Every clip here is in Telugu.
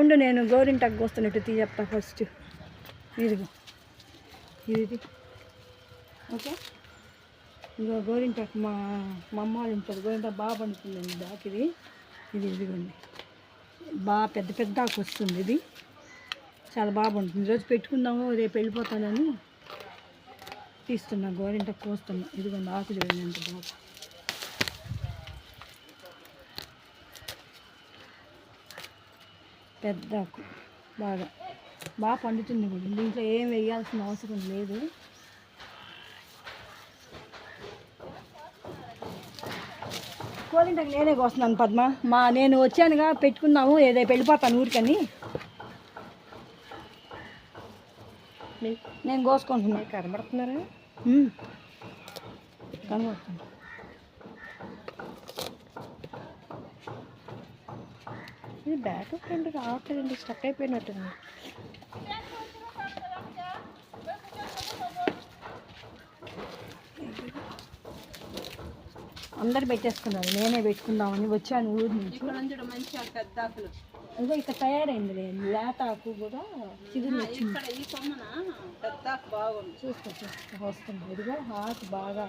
ఉండు నేను గోరింటాకు కోస్తున్నట్టు తీ చెప్తా ఫస్ట్. ఇదిగో ఇది ఓకే. ఇదిగో గోరింటాకు మా అమ్మ వాళ్ళు ఉంటారు. గోరింటాకు బాగా పండుతుందండి దాకా ఇదిగోండి బాగా పెద్ద పెద్ద ఆకు వస్తుంది. ఇది చాలా బాగా పండుతుంది. ఈరోజు పెట్టుకుందాము, రేపు వెళ్ళిపోతానని తీస్తున్నా. గోరింటాకు కోస్తున్నా. ఇదిగోండి ఆకు చూడండి ఎంత బాగా పెద్ద ఆకు బాగా పండుతుంది కూడా. దీంట్లో ఏం వేయాల్సిన అవసరం లేదు. గోరింటాకు నేనే కోస్తున్నాను పద్మ. నేను వచ్చానుగా పెట్టుకున్నాము, ఏదో వెళ్ళిపోతాను ఊరికని నేను కోసుకుంటున్నా. కనబడుతున్నారా? కనబడుతుంది. ఇది బ్యాక్ ఫ్రంట్ రావట్లేదండి, స్టక్ అయిపోయినట్టుంది. అందరు పెట్టేసుకున్నారు, నేనే పెట్టుకుందామని వచ్చాను ఊరి నుంచి. అదిగో ఇక్కడ తయారైంది లేత ఆకు కూడా చిగురు వచ్చింది. చూస్తా వస్తుంది. ఇదిగో ఆకు బాగా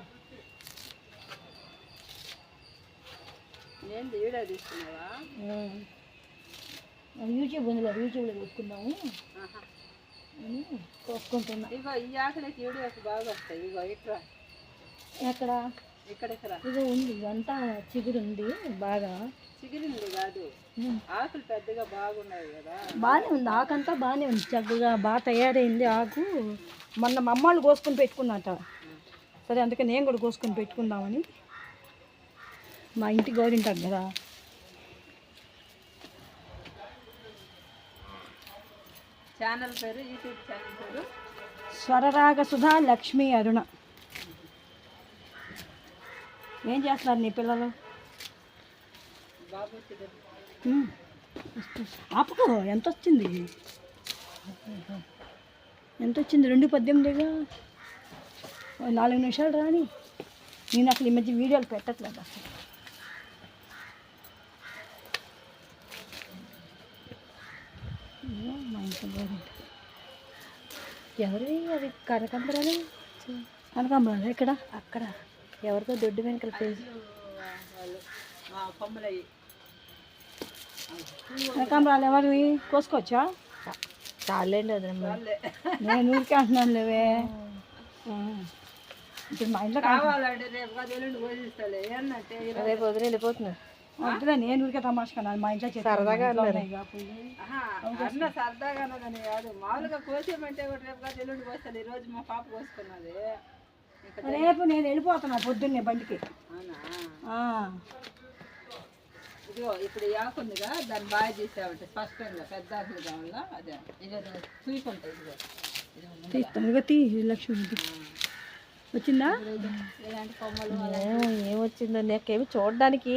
యూట్యూబ్ ఉందిలే, యూట్యూబ్లో పెట్టుకున్నాము అని కోసుకుంటున్నా. ఇగో ఈ ఆకులకి వీడియోస్ బాగా వస్తాయి. ఇగో ఎక్కడ ఇదో ఉంది, ఇదంతా చిగురు ఉంది. బాగా చిగురింది కాదు, ఆకులు పెద్దగా బాగున్నాయి కదా. బాగానే ఉంది, ఆకంతా బాగానే ఉంది, చక్కగా బాగా తయారైంది ఆకు. మొన్న మా అమ్మ వాళ్ళు కోసుకొని పెట్టుకున్నట. సరే అందుకే నేను కూడా కోసుకొని పెట్టుకుందామని. మా ఇంటి గోరింటాకు కదా. ఛానల్ పేరు, యూట్యూబ్ ఛానల్ పేరు స్వరరాగ సుధా లక్ష్మీ అరుణ. ఏం చేస్తున్నారు నీ పిల్లలు? ఆపుకో. ఎంత వచ్చింది 2:18గా. 4 నిమిషాలు రాని. నేను అసలు ఈ మధ్య వీడియోలు పెట్టట్లేదు అసలు. మా ఇంట్లో ఎవరి అది కనకాంబరాలు ఎక్కడ? అక్కడ ఎవరితో దొడ్డు వెనకల పేజీ కనకాంబరాలు ఎవరివి? కోసుకోవచ్చా? చాలండి అది. నేను ఊరికే అంటున్నాను లేవే. ఇప్పుడు మా ఇంట్లో కావాలంటే రేపు వదిలి వెళ్ళిపోతున్నా. వద్దులే, నేను ఊరికే తమాషకన్నాను. మా ఇంట్లో సరదాగా సరదాగా అన్నదని కాదు, మామూలుగా కోసేమంటే కూడా రేపు కాదు ఎల్లుండి కోస్తాను. ఈరోజు మా పాప కోసుకున్నది. రేపు నేను వెళ్ళిపోతున్నా పొద్దున్నే బండికి. ఇదిగో ఇప్పుడు ఈ ఆకు ఉందిగా, దాన్ని బాగా చేసామంటే స్పష్టంగా పెద్ద ఆకులు కావాలా. అదే ఇదే చూసుకుంటాయి. ఇదిగో తీ లక్ష్మి వచ్చిందా? ఇలాంటి కొమ్మలు ఏమొచ్చిందో నాకేమి చూడడానికి.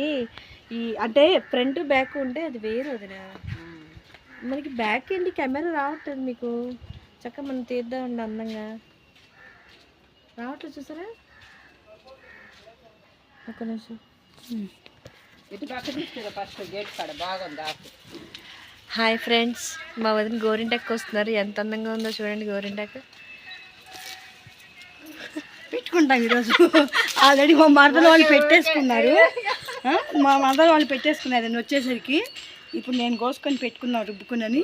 ఈ అంటే ఫ్రంట్ బ్యాక్ ఉంటే అది వేరు. అది మనకి బ్యాక్ ఏంటి కెమెరా రావట్లేదు మీకు. చక్కగా మనం తీద్దామండి అందంగా. రావట్లేదు చూసారా? ఒక నిమిషం ఇటు పక్క తీసుకురా ఫస్ట్ గేట్ కాడ బాగుంది ఆకు. హాయ్ ఫ్రెండ్స్, మా వదిన గోరింటాకు వస్తున్నారు. ఎంత అందంగా ఉందో చూడండి గోరింటాకు. పెట్టుకుంటాం ఈరోజు. ఆల్రెడీ మా మరదలు వాళ్ళు పెట్టేసుకున్నారు. మా మరదలు వాళ్ళు పెట్టేసుకున్నారు వచ్చేసరికి. ఇప్పుడు నేను కోసుకొని పెట్టుకున్నా రుబ్బుకునని.